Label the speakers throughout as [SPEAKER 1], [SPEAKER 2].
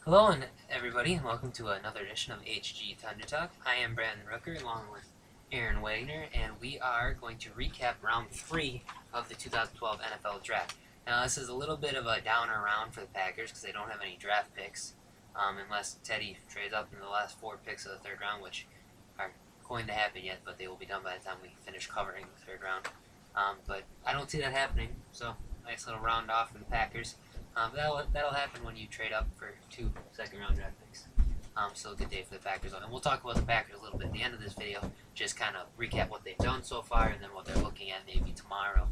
[SPEAKER 1] Hello, and everybody, and welcome to another edition of HG Thunder Talk. I am Brandon Rooker, along with Aaron Wagner, and we are going to recap round 3 of the 2012 NFL Draft. Now, this is a little bit of a downer round for the Packers because they don't have any draft picks, unless Teddy trades up in the last 4 picks of the third round, which aren't going to happen yet, but they will be done by the time we finish covering the third round. But I don't see that happening, so nice little round off for the Packers. That'll happen when you trade up for 2 second-round draft picks. So a good day for the Packers. And we'll talk about the Packers a little bit at the end of this video, just kind of recap what they've done so far and then what they're looking at maybe tomorrow.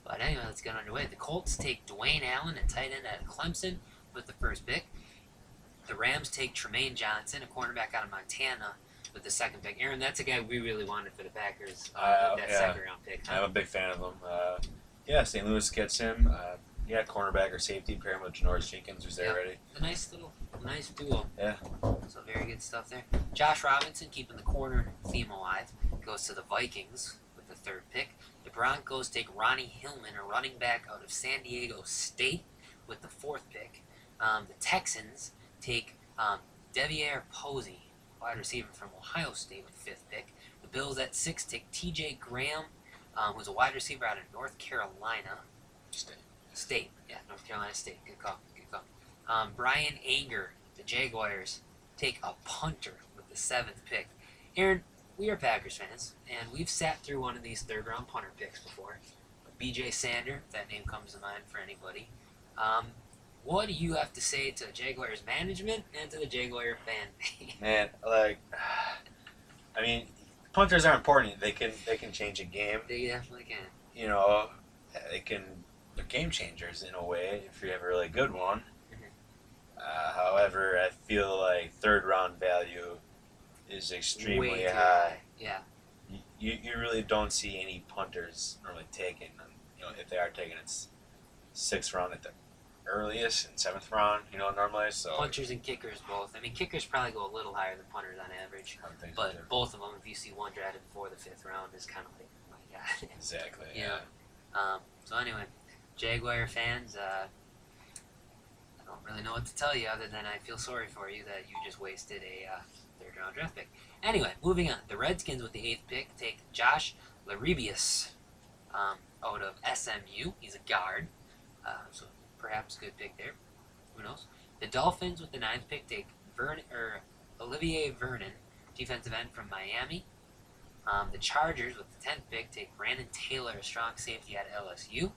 [SPEAKER 1] But anyway, let's get underway. The Colts take Dwayne Allen, a tight end at Clemson, with the first pick. The Rams take Tremaine Johnson, a cornerback out of Montana, with the second pick. Aaron, that's a guy we really wanted for the Packers, that second-round pick.
[SPEAKER 2] I'm a big fan of him. St. Louis gets him. Cornerback or safety, pair him with Janoris Jenkins, who's there already.
[SPEAKER 1] A nice duo.
[SPEAKER 2] Yeah.
[SPEAKER 1] So very good stuff there. Josh Robinson, keeping the corner theme alive, goes to the Vikings with the third pick. The Broncos take Ronnie Hillman, a running back out of San Diego State, with the fourth pick. The Texans take Devier Posey, wide receiver from Ohio State, with the fifth pick. The Bills at 6 take T.J. Graham, who's a wide receiver out of North Carolina State. Yeah, North Carolina State. Good call. Brian Anger, the Jaguars, take a punter with the 7th pick. Aaron, we are Packers fans, and we've sat through one of these third-round punter picks before. B.J. Sander, if that name comes to mind for anybody. What do you have to say to Jaguars management and to the Jaguar fan base?
[SPEAKER 2] Man, punters are important. They can change a game.
[SPEAKER 1] They definitely can.
[SPEAKER 2] They're game changers in a way if you have a really good one. However, I feel like third round value is extremely
[SPEAKER 1] Way too
[SPEAKER 2] high.
[SPEAKER 1] Yeah.
[SPEAKER 2] You really don't see any punters normally taken. If they are taken, it's 6th round at the earliest and 7th round. Normally. So
[SPEAKER 1] Punters and kickers both. I mean, kickers probably go a little higher than punters on average. But
[SPEAKER 2] so
[SPEAKER 1] both of them, if you see one drafted before the 5th round, is kind of like, oh my God.
[SPEAKER 2] Exactly.
[SPEAKER 1] Yeah. So anyway, Jaguar fans, I don't really know what to tell you other than I feel sorry for you that you just wasted a third-round draft pick. Anyway, moving on. The Redskins with the 8th pick take Josh Laribius out of SMU. He's a guard, so perhaps a good pick there. Who knows? The Dolphins with the 9th pick take Olivier Vernon, defensive end from Miami. The Chargers with the 10th pick take Brandon Taylor, a strong safety at LSU.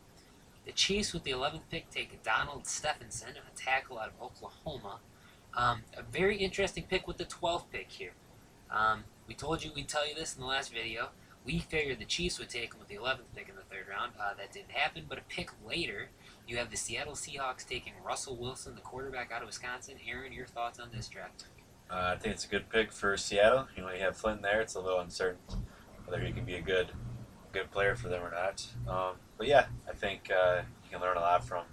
[SPEAKER 1] The Chiefs with the 11th pick take Donald Stephenson, a tackle out of Oklahoma. A very interesting pick with the 12th pick here. We told you we'd tell you this in the last video. We figured the Chiefs would take him with the 11th pick in the third round. That didn't happen, but a pick later, you have the Seattle Seahawks taking Russell Wilson, the quarterback out of Wisconsin. Aaron, your thoughts on this draft?
[SPEAKER 2] I think it's a good pick for Seattle. You have Flynn there. It's a little uncertain whether he can be a good player for them or not. But yeah, I think you can learn a lot from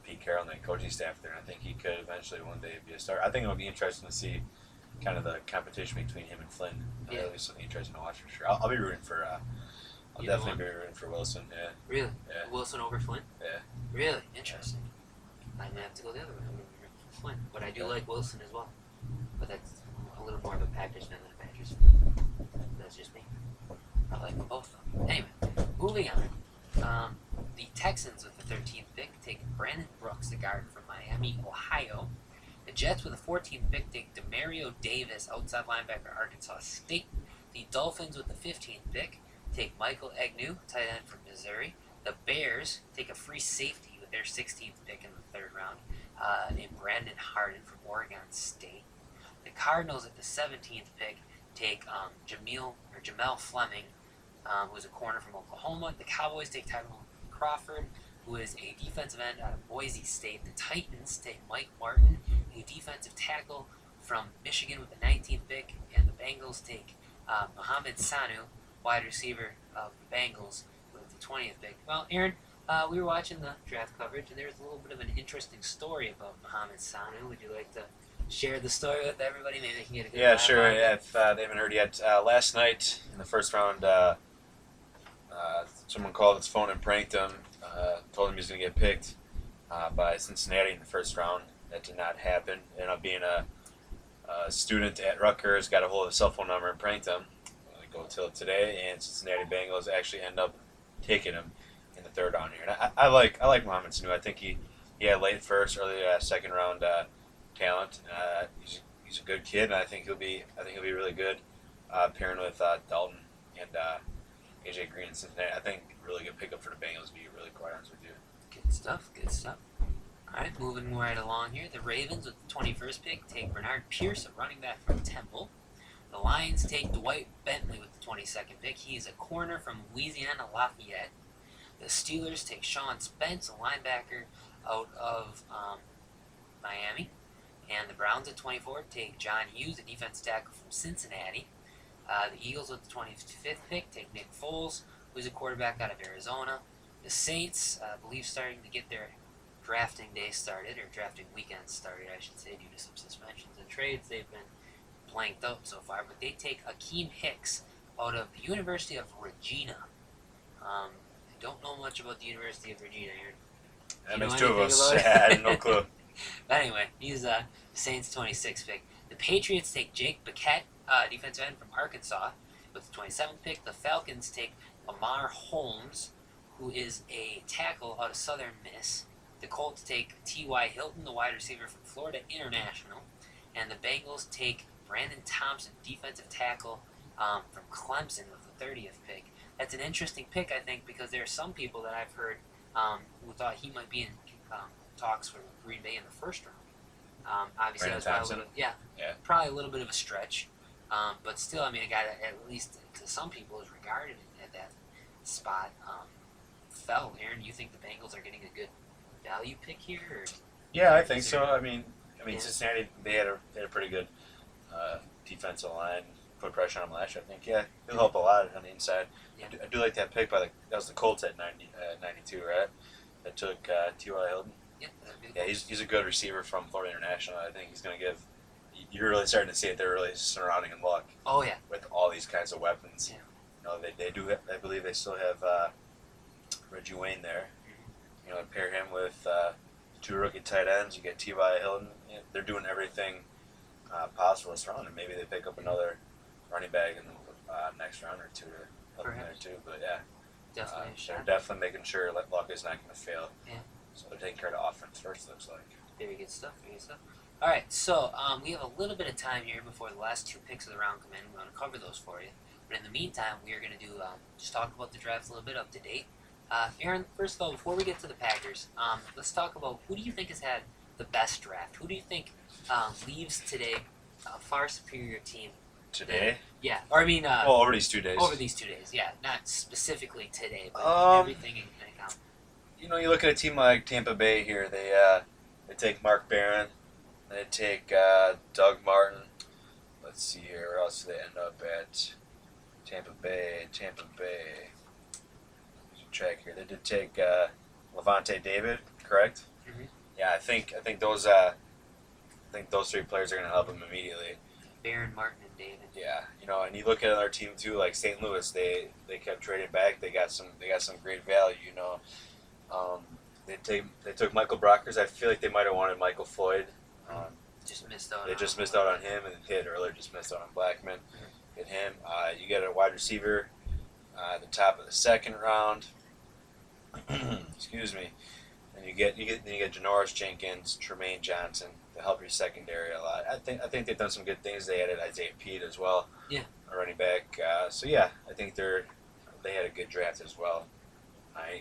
[SPEAKER 2] Pete Carroll and the coaching staff there. I think he could eventually one day be a star. I think it would be interesting to see kind of the competition between him and Flynn.
[SPEAKER 1] Yeah.
[SPEAKER 2] At least something interesting to watch for sure. I'll be rooting for. I'll definitely be rooting for Wilson. Yeah.
[SPEAKER 1] Really?
[SPEAKER 2] Yeah.
[SPEAKER 1] Wilson over Flynn?
[SPEAKER 2] Yeah.
[SPEAKER 1] Really? Interesting. I might have to go the other way. I'm rooting for Flynn, but I do like Wilson as well. But that's a little more of a Packers fan than a Packers fan. That's just me. I like them both. Anyway, moving on. The Texans with the 13th pick take Brandon Brooks, the guard from Miami, Ohio. The Jets with the 14th pick take Demario Davis, outside linebacker, Arkansas State. The Dolphins with the 15th pick take Michael Agnew, tight end from Missouri. The Bears take a free safety with their 16th pick in the third round, named Brandon Harden from Oregon State. The Cardinals at the 17th pick take Jamel Fleming, who is a corner from Oklahoma. The Cowboys take Tyrone Crawford, who is a defensive end out of Boise State. The Titans take Mike Martin, a defensive tackle from Michigan with the 19th pick. And the Bengals take Mohamed Sanu, wide receiver of the Bengals, with the 20th pick. Well, Aaron, we were watching the draft coverage, and there's a little bit of an interesting story about Mohamed Sanu. Would you like to share the story with everybody? Maybe they can get a good
[SPEAKER 2] Yeah, sure.
[SPEAKER 1] on it.
[SPEAKER 2] Yeah, if they haven't heard yet, last night in the first round, someone called his phone and pranked him. Told him he was going to get picked by Cincinnati in the first round. That did not happen. Ended up being a student at Rutgers, got a hold of his cell phone number and pranked him. Go till today, and Cincinnati Bengals actually end up taking him in the third round here. And I like Mohamed Sanu. I think he had late first, early second round talent. He's a good kid, and I think he'll be really good pairing with Dalton and AJ Green in Cincinnati. I think really good pickup for the Bengals. To be really quite honest with you.
[SPEAKER 1] Good stuff. Good stuff. All right, moving right along here. The Ravens with the 21st pick take Bernard Pierce, a running back from Temple. The Lions take Dwight Bentley with the 22nd pick. He is a corner from Louisiana Lafayette. The Steelers take Sean Spence, a linebacker out of Miami. And the Browns at 24 take John Hughes, a defensive tackle from Cincinnati. The Eagles with the 25th pick take Nick Foles, who's a quarterback out of Arizona. The Saints, I believe, starting to get their drafting day started, or drafting weekend started, I should say, due to some suspensions and trades. They've been blanked out so far, but they take Akeem Hicks out of the University of Regina. I don't know much about the University of Regina here.
[SPEAKER 2] That makes two of us. Yeah, I had no clue.
[SPEAKER 1] But anyway, he's Saints 26th pick. The Patriots take Jake Bequette, defensive end from Arkansas, with the 27th pick. The Falcons take Lamar Holmes, who is a tackle out of Southern Miss. The Colts take T.Y. Hilton, the wide receiver from Florida International. And the Bengals take Brandon Thompson, defensive tackle from Clemson, with the 30th pick. That's an interesting pick, I think, because there are some people that I've heard who thought he might be in talks for Green Bay in the first round. Obviously,
[SPEAKER 2] Brandon
[SPEAKER 1] that was probably
[SPEAKER 2] Thompson? Yeah.
[SPEAKER 1] probably a little bit of a stretch. But still, I mean, a guy that at least to some people is regarded at that spot fell. Aaron, you think the Bengals are getting a good value pick here? Or
[SPEAKER 2] Yeah, I think so. I mean,
[SPEAKER 1] Yeah.
[SPEAKER 2] Cincinnati they had a pretty good defensive line. Put pressure on them last year. I think he'll help a lot on the inside.
[SPEAKER 1] Yeah.
[SPEAKER 2] I do like that pick that was the Colts at 92, right? That took T.Y. Hilton.
[SPEAKER 1] Yeah, that'd be
[SPEAKER 2] Yeah, he's a good receiver from Florida International. I think he's going to give. You're really starting to see it. They're really surrounding him luck
[SPEAKER 1] Oh yeah,
[SPEAKER 2] with all these kinds of weapons.
[SPEAKER 1] Yeah.
[SPEAKER 2] You know, they do. I believe they still have Reggie Wayne there. You know, and pair him with two rookie tight ends. You get T.Y. Hilton. You know, they're doing everything possible to surround him. Maybe they pick up another running back in the next round or two to help him there
[SPEAKER 1] Perhaps.
[SPEAKER 2] too. But yeah,
[SPEAKER 1] definitely a
[SPEAKER 2] they're
[SPEAKER 1] shot.
[SPEAKER 2] definitely making sure that luck is not going to fail.
[SPEAKER 1] Yeah.
[SPEAKER 2] So they're taking care of the offense first. Looks like.
[SPEAKER 1] Very good stuff. Very good stuff. All right, so we have a little bit of time here before the last two picks of the round come in. We're going to cover those for you. But in the meantime, we are going to do just talk about the draft a little bit up to date. Aaron, first of all, before we get to the Packers, let's talk about who do you think has had the best draft? Who do you think leaves today a far superior team?
[SPEAKER 2] Today?
[SPEAKER 1] Yeah, or I mean,
[SPEAKER 2] Over these 2 days.
[SPEAKER 1] over these 2 days. Yeah, not specifically today, but everything in account.
[SPEAKER 2] You know, you look at a team like Tampa Bay here. They take Mark Barron. They take Doug Martin. Let's see here. Where else do they end up at? Tampa Bay. There's a track here. They did take Levante David, correct?
[SPEAKER 1] Mhm.
[SPEAKER 2] Yeah, I think those three players are going to help him immediately.
[SPEAKER 1] Barron, Martin, and David.
[SPEAKER 2] Yeah, you know, and you look at another team too, like St. Louis. They kept trading back. They got some great value. You know, they took Michael Brockers. I feel like they might have wanted Michael Floyd.
[SPEAKER 1] Just missed out.
[SPEAKER 2] They just missed out on him, and hit earlier. Just missed out on Blackman. Hit him. You get a wide receiver at the top of the second round. Excuse me. And you get Janoris Jenkins, Tremaine Johnson to help your secondary a lot. I think they've done some good things. They added Isaiah Pete as well.
[SPEAKER 1] Yeah.
[SPEAKER 2] A running back. So yeah, I think they had a good draft as well.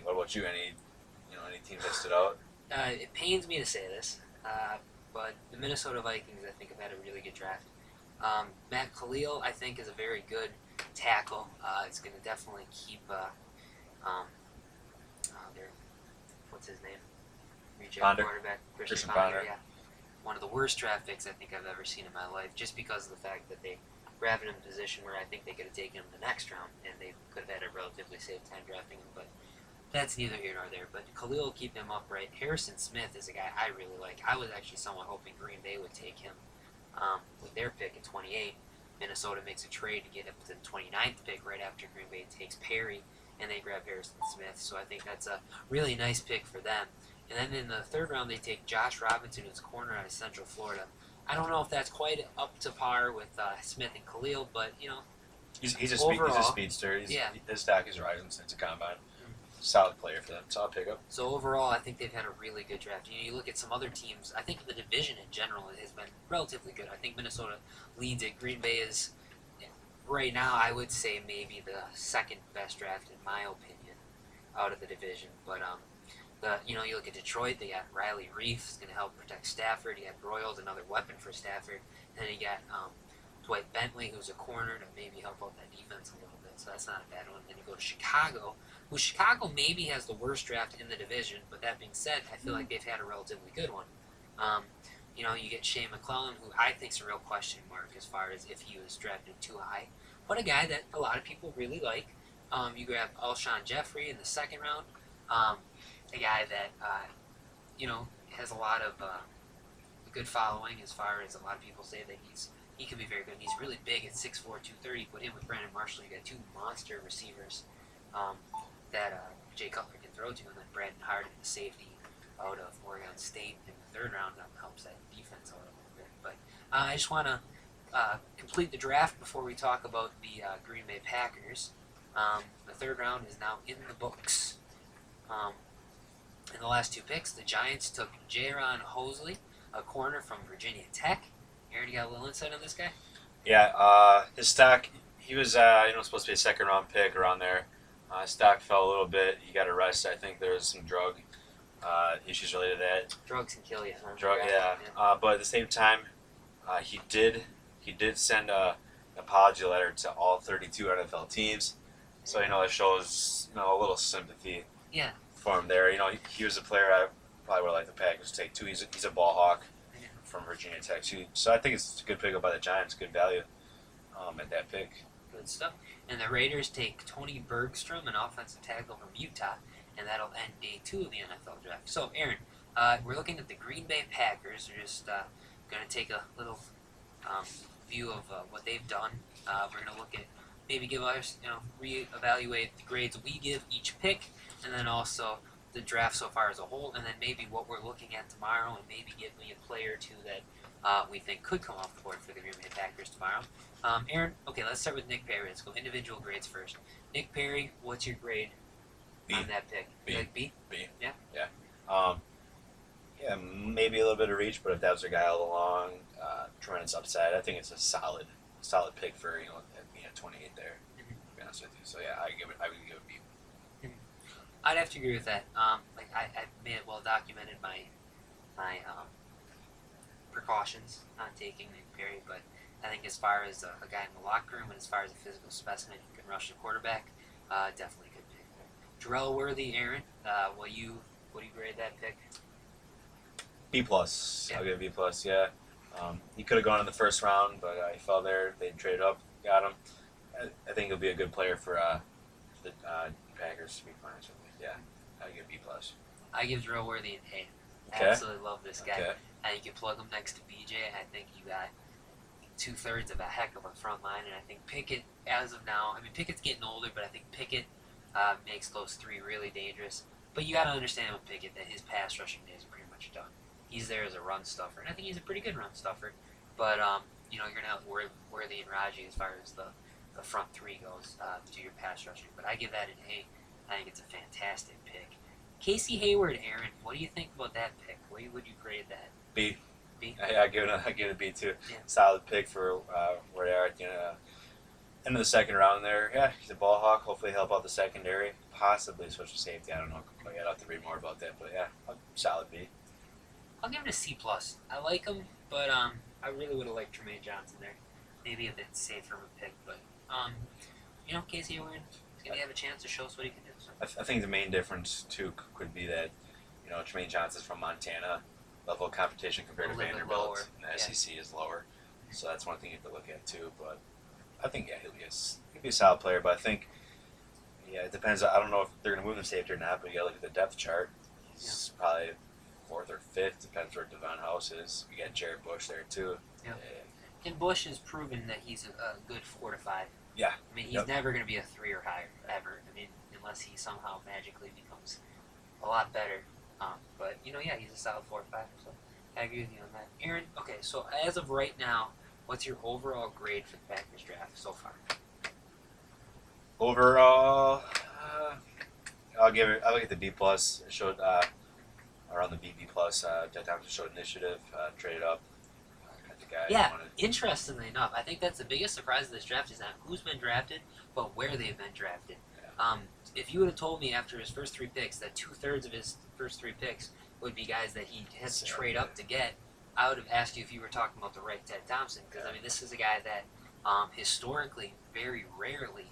[SPEAKER 2] What about you? Any teams that stood out?
[SPEAKER 1] It pains me to say this, but the Minnesota Vikings, I think, have had a really good draft. Matt Khalil, I think, is a very good tackle. It's going to definitely keep their, what's his name? Reject
[SPEAKER 2] Ponder.
[SPEAKER 1] quarterback.
[SPEAKER 2] Christian Ponder.
[SPEAKER 1] Yeah. One of the worst draft picks I think I've ever seen in my life, just because of the fact that they grabbed him in a position where I think they could have taken him the next round, and they could have had a relatively safe time drafting him, but that's neither here nor there. But Khalil will keep him upright. Harrison Smith is a guy I really like. I was actually somewhat hoping Green Bay would take him with their pick at 28. Minnesota makes a trade to get up to the 29th pick right after Green Bay takes Perry, and they grab Harrison Smith. So I think that's a really nice pick for them. And then in the third round, they take Josh Robinson, who's a corner out of Central Florida. I don't know if that's quite up to par with Smith and Khalil, but
[SPEAKER 2] He's a
[SPEAKER 1] overall,
[SPEAKER 2] speedster.
[SPEAKER 1] yeah.
[SPEAKER 2] His stock is rising since the combine. Solid player for them. Solid pickup.
[SPEAKER 1] So overall, I think they've had a really good draft. You look at some other teams. I think the division in general has been relatively good. I think Minnesota leads it. Green Bay is right now, I would say maybe the second best draft in my opinion out of the division. But you look at Detroit. They got Riley Reef, is going to help protect Stafford. You got Broyles, another weapon for Stafford. And then you got Dwight Bentley, who's a corner to maybe help out that defense a little bit. So that's not a bad one. Then you go to Chicago, who Chicago maybe has the worst draft in the division. But that being said, I feel like they've had a relatively good one. You get Shea McClellan, who I think is a real question mark as far as if he was drafted too high. But a guy that a lot of people really like. You grab Alshon Jeffrey in the second round. A guy that, has a lot of a good following as far as a lot of people say that he can be very good. He's really big at 6'4", 230. Put him with Brandon Marshall. You got two monster receivers that Jay Cutler can throw to, and then Brandon Hardin, the safety out of Oregon State in the third round, that helps that defense out a little bit. But I just want to complete the draft before we talk about the Green Bay Packers. The third round is now in the books. In the last two picks, the Giants took Jaron Hosley, a corner from Virginia Tech. Aaron, you got a little insight on this guy?
[SPEAKER 2] Yeah, his stock, he was supposed to be a second round pick around there. His stock fell a little bit. He got arrested. I think there was some drug issues related to that.
[SPEAKER 1] Drugs can kill you. Huh?
[SPEAKER 2] Yeah. But at the same time, he did send an apology letter to all 32 NFL teams. So it shows a little sympathy.
[SPEAKER 1] Yeah.
[SPEAKER 2] For him there. He was a player I probably would like the Packers to take too. He's a ball hawk from Virginia Tech too. So I think it's a good pickup by the Giants. Good value at that pick.
[SPEAKER 1] Good stuff. And the Raiders take Tony Bergstrom, an offensive tackle from Utah, and that'll end day 2 of the NFL draft. So, Aaron, we're looking at the Green Bay Packers. We're just going to take a little view of what they've done. We're going to look at maybe give us, reevaluate the grades we give each pick, and then also the draft so far as a whole, and then maybe what we're looking at tomorrow, and maybe give me a player or two that we think could come off the board for the Green Bay Packers tomorrow. Aaron, okay, let's start with Nick Perry. Let's go individual grades first. Nick Perry, what's your grade on that pick?
[SPEAKER 2] B.
[SPEAKER 1] You like B?
[SPEAKER 2] B.
[SPEAKER 1] Yeah?
[SPEAKER 2] Yeah, maybe a little bit of reach, but if that was a guy all along, tremendous upside. I think it's a solid pick for 28 there. To be honest with you, so yeah, I would give it B.
[SPEAKER 1] I'd have to agree with that. I may have well documented my precautions on taking Nick Perry, but I think as far as a guy in the locker room and as far as a physical specimen who can rush the quarterback, definitely good pick there. Jarrell Worthy, Aaron, what do you grade that pick?
[SPEAKER 2] B plus.
[SPEAKER 1] Yeah.
[SPEAKER 2] I'll give it B plus. Yeah, he could have gone in the first round, but he fell there. They traded up, got him. I think he'll be a good player for the Packers. To be honest with you, yeah, I give B plus.
[SPEAKER 1] I give Jarrell Worthy an A.
[SPEAKER 2] Okay.
[SPEAKER 1] I absolutely love this guy.
[SPEAKER 2] Okay.
[SPEAKER 1] And you can plug him next to BJ. I think you got 2/3 of a heck of a front line, and I think Pickett, as of now, Pickett's getting older, but I think Pickett makes those three really dangerous. But you got to understand with Pickett that his pass rushing days are pretty much done. He's there as a run stuffer, and I think he's a pretty good run stuffer. But you're gonna have Worthy and Raji as far as the front three goes to your pass rushing. But I give that an A. I think it's a fantastic pick. Casey Hayward, Aaron, what do you think about that pick? What would you grade that?
[SPEAKER 2] B.
[SPEAKER 1] B.
[SPEAKER 2] I give it a B too.
[SPEAKER 1] Yeah.
[SPEAKER 2] Solid pick for where they are at the end of the second round there. Yeah, he's a ball hawk. Hopefully help out the secondary. Possibly switch to safety. I don't know. I'll have to read more about that. But yeah, solid B.
[SPEAKER 1] I'll give it a C+. I like him, but I really would have liked Tremaine Johnson there. Maybe a bit safer of a pick, but Casey Hayward is going to have a chance to show us what he can do. So.
[SPEAKER 2] I think the main difference too could be that Tremaine Johnson's from Montana. Level of competition compared to Vanderbilt, and the SEC is lower, so that's one thing you have to look at too. But I think he'll be a solid player. But I think it depends. I don't know if they're going to move him safety or not. But you got to look at the depth chart. He's probably 4th or 5th, depends where Devon House is. We got Jared Bush there too.
[SPEAKER 1] Yeah. And Bush has proven that he's a good 4 to 5.
[SPEAKER 2] Yeah.
[SPEAKER 1] He's never going to be a 3 or higher ever. Unless he somehow magically becomes a lot better. But yeah, he's a solid 4 or 5. So I agree with you on that, Aaron. Okay, so as of right now, what's your overall grade for the Packers draft so far?
[SPEAKER 2] Overall, I'll give it. I'll get the B plus. It showed around the BB plus. Ted Thompson showed initiative, traded up. Got the guy
[SPEAKER 1] Yeah,
[SPEAKER 2] he wanted.
[SPEAKER 1] interestingly enough, I think that's the biggest surprise of this draft is not who's been drafted, but where they've been drafted. If you would have told me after his first 3 picks that 2/3 of his first 3 picks would be guys that he has to trade up to get, I would have asked you if you were talking about the right Ted Thompson, because I mean this is a guy that historically very rarely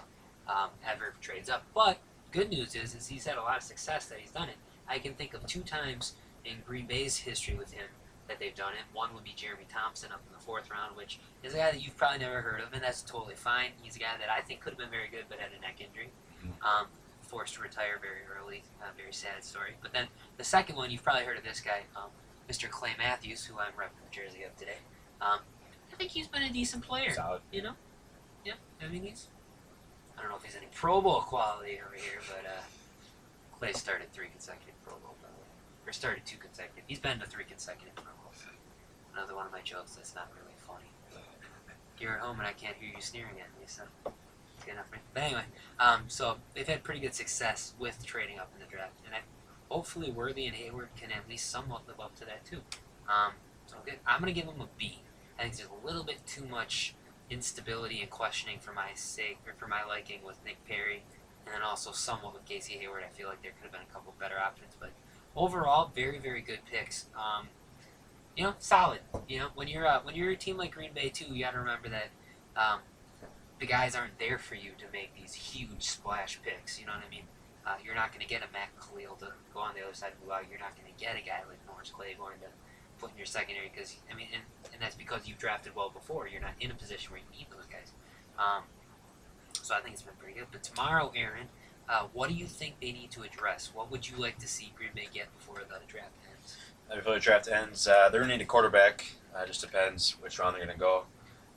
[SPEAKER 1] ever trades up. But good news is he's had a lot of success that he's done it. I can think of 2 times in Green Bay's history with him that they've done it. One would be Jeremy Thompson up in the 4th round, which is a guy that you've probably never heard of, and that's totally fine. He's a guy that I think could have been very good, but had a neck injury. Forced to retire very early. Very sad story. But then the second one, you've probably heard of this guy, Mr. Clay Matthews, who I'm repping the jersey of today. I think he's been a decent player.
[SPEAKER 2] Solid.
[SPEAKER 1] Yeah. I mean, I don't know if he's any Pro Bowl quality over here, but Clay started 3 consecutive Pro Bowl, by the way. Or started 2 consecutive. He's been to 3 consecutive Pro Bowls. Another one of my jokes that's not really funny. You're at home and I can't hear you sneering at me, so it's good enough for me. But anyway, so they've had pretty good success with trading up in the draft, and hopefully Worthy and Hayward can at least somewhat live up to that too. So good. I'm gonna give them a B. I think there's a little bit too much instability and questioning for my sake or for my liking with Nick Perry, and then also somewhat with Casey Hayward. I feel like there could have been a couple better options, but overall, very very good picks. Solid. When you're a team like Green Bay too, you got to remember that the guys aren't there for you to make these huge splash picks. You know what I mean? You're not going to get a Matt Khalil to go on the other side of the You're not going to get a guy like Norris Claiborne to put in your secondary because and that's because you've drafted well before. You're not in a position where you need those guys. So I think it's been pretty good. But tomorrow, Aaron, what do you think they need to address? What would you like to see Green Bay get before the draft ends?
[SPEAKER 2] Before the draft ends, they're going to need a quarterback. Just depends which round they're going to go.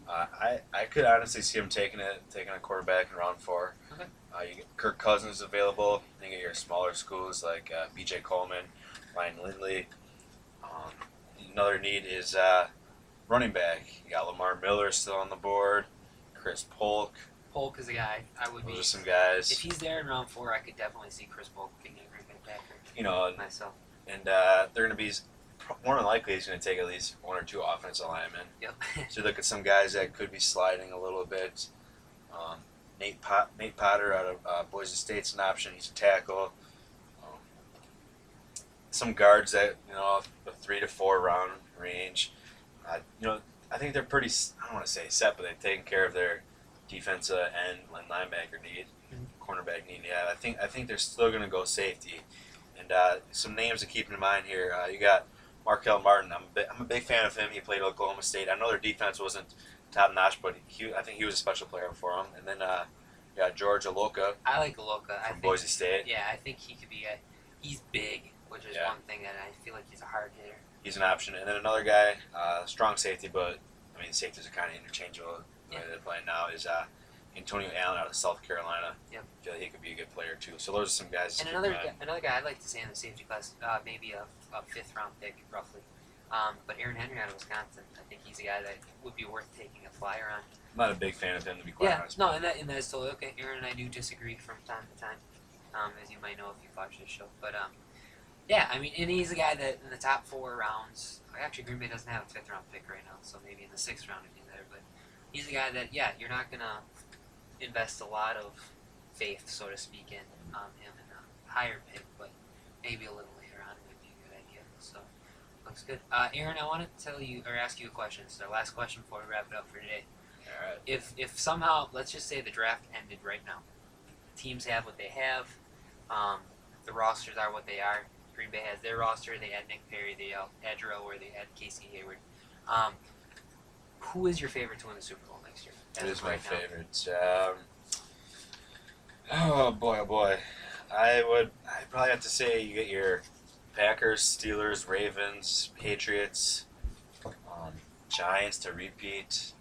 [SPEAKER 2] I could honestly see them taking a quarterback in round 4.
[SPEAKER 1] Okay.
[SPEAKER 2] You get Kirk Cousins available. Then you get your smaller schools like B.J. Coleman, Ryan Lindley. Another need is running back. You got Lamar Miller still on the board. Chris Polk.
[SPEAKER 1] Polk is a guy I would be.
[SPEAKER 2] Those are some guys.
[SPEAKER 1] If he's there in round 4, I could definitely see Chris Polk being a Green Bay Packer. Myself.
[SPEAKER 2] And they're going to be more than likely he's going to take at least 1 or 2 offensive linemen.
[SPEAKER 1] Yep.
[SPEAKER 2] So look at some guys that could be sliding a little bit. Nate Potter out of Boise State's an option. He's a tackle. Some guards that the 3 to 4 round range. I think they're pretty. I don't want to say set, but they've taken care of their defensive end and linebacker need, cornerback need. Yeah, I think they're still going to go safety. And some names to keep in mind here. You got Markel Martin. I'm a big fan of him. He played at Oklahoma State. I know their defense wasn't top notch, but I think he was a special player for them. And then you got George Aloka.
[SPEAKER 1] I like Aloka.
[SPEAKER 2] From Boise State.
[SPEAKER 1] Yeah, I think he could be he's big, which is one thing that I feel like he's a hard hitter.
[SPEAKER 2] He's an option. And then another guy, strong safety, but I mean safeties are kind of interchangeable. The way they're playing now is Antonio Allen out of South Carolina.
[SPEAKER 1] Yep.
[SPEAKER 2] I feel like he could be a good player too. So those are some guys.
[SPEAKER 1] And another guy I'd like to see in the safety class, maybe a 5th round pick roughly. But Aaron Henry out of Wisconsin, I think he's a guy that would be worth taking a flyer on.
[SPEAKER 2] I'm not a big fan of him, to be quite honest.
[SPEAKER 1] No, and that's totally okay. Aaron and I do disagree from time to time, as you might know if you've watched this show. But and he's a guy that in the top 4 rounds. Actually, Green Bay doesn't have a 5th round pick right now, so maybe in the 6th round if he's there. But he's a guy that you're not gonna invest a lot of faith, so to speak, in him in a higher pick, but maybe a little later on would be a good idea. So looks good. Aaron, I want to ask you a question. It's our last question before we wrap it up for today.
[SPEAKER 2] All right.
[SPEAKER 1] If somehow, let's just say the draft ended right now, teams have what they have, the rosters are what they are. Green Bay has their roster. They had Nick Perry, they had Jarrell Ware, they had Casey Hayward. Who is your favorite to win the Super Bowl next year?
[SPEAKER 2] It is my favorite. Oh boy. I'd probably have to say you get your Packers, Steelers, Ravens, Patriots, Giants to repeat.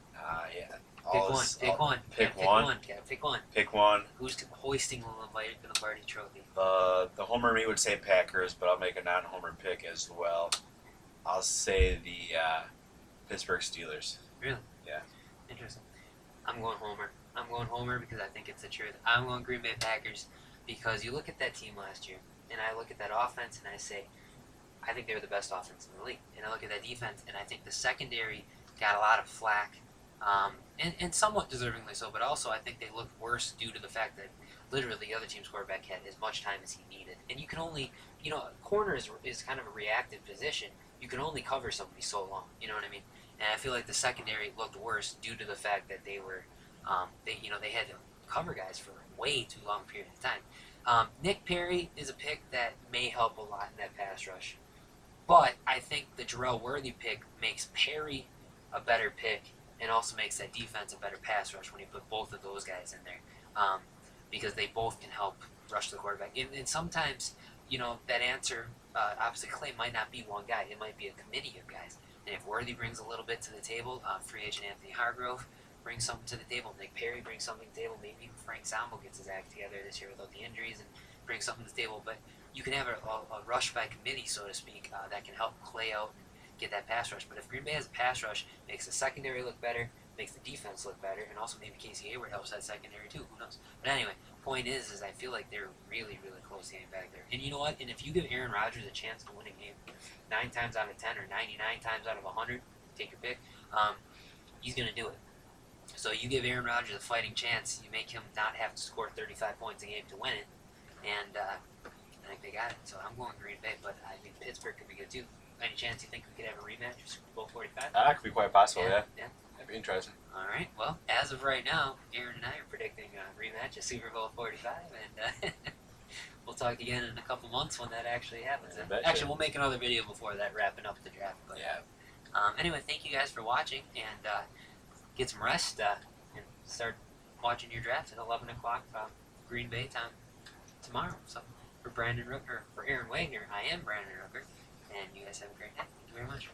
[SPEAKER 1] Pick one. Pick one.
[SPEAKER 2] Pick
[SPEAKER 1] Pick
[SPEAKER 2] one.
[SPEAKER 1] one. Pick one.
[SPEAKER 2] Pick one.
[SPEAKER 1] Who's hoisting the Lombardi Trophy?
[SPEAKER 2] The homer me would say Packers, but I'll make a non-homer pick as well. I'll say the Pittsburgh Steelers.
[SPEAKER 1] Really?
[SPEAKER 2] Yeah.
[SPEAKER 1] Interesting. I'm going Homer. I'm going Homer because I think it's the truth. I'm going Green Bay Packers because you look at that team last year, and I look at that offense, and I say, I think they were the best offense in the league. And I look at that defense, and I think the secondary got a lot of flack, and somewhat deservingly so, but also I think they looked worse due to the fact that literally the other team's quarterback had as much time as he needed. And you can only, corner is kind of a reactive position. You can only cover somebody so long. You know what I mean? And I feel like the secondary looked worse due to the fact that they were, they had to cover guys for a way too long period of time. Nick Perry is a pick that may help a lot in that pass rush. But I think the Jarrell Worthy pick makes Perry a better pick and also makes that defense a better pass rush when you put both of those guys in there, because they both can help rush the quarterback. And sometimes, that answer, opposite claim might not be one guy. It might be a committee of guys. And if Worthy brings a little bit to the table, free agent Anthony Hargrove brings something to the table, Nick Perry brings something to the table, maybe even Frank Sambo gets his act together this year without the injuries and brings something to the table. But you can have a rush by committee, so to speak, that can help Clay out and get that pass rush. But if Green Bay has a pass rush, makes the secondary look better, makes the defense look better, and also maybe Casey Hayward helps that secondary too. Who knows? But anyway, point is I feel like they're really, really close to getting back there. And you know what? And if you give Aaron Rodgers a chance to win a game 9 times out of 10 or 99 times out of 100, take your pick, he's going to do it. So you give Aaron Rodgers a fighting chance, you make him not have to score 35 points a game to win it, and I think they got it. So I'm going Green Bay, but I think Pittsburgh could be good too. Any chance you think we could have a rematch of Super Bowl 45?
[SPEAKER 2] That could be quite possible, yeah.
[SPEAKER 1] Yeah.
[SPEAKER 2] That'd be interesting.
[SPEAKER 1] All right. Well, as of right now, Aaron and I are predicting a rematch of Super Bowl 45, and we'll talk again in a couple months when that actually happens.
[SPEAKER 2] Yeah,
[SPEAKER 1] Actually, we'll make another video before that, wrapping up the draft. But,
[SPEAKER 2] yeah.
[SPEAKER 1] Anyway, thank you guys for watching, and get some rest and start watching your draft at 11 o'clock Green Bay time tomorrow. So for Aaron Wagner, I am Brandon Rooker, and you guys have a great night. Thank you very much.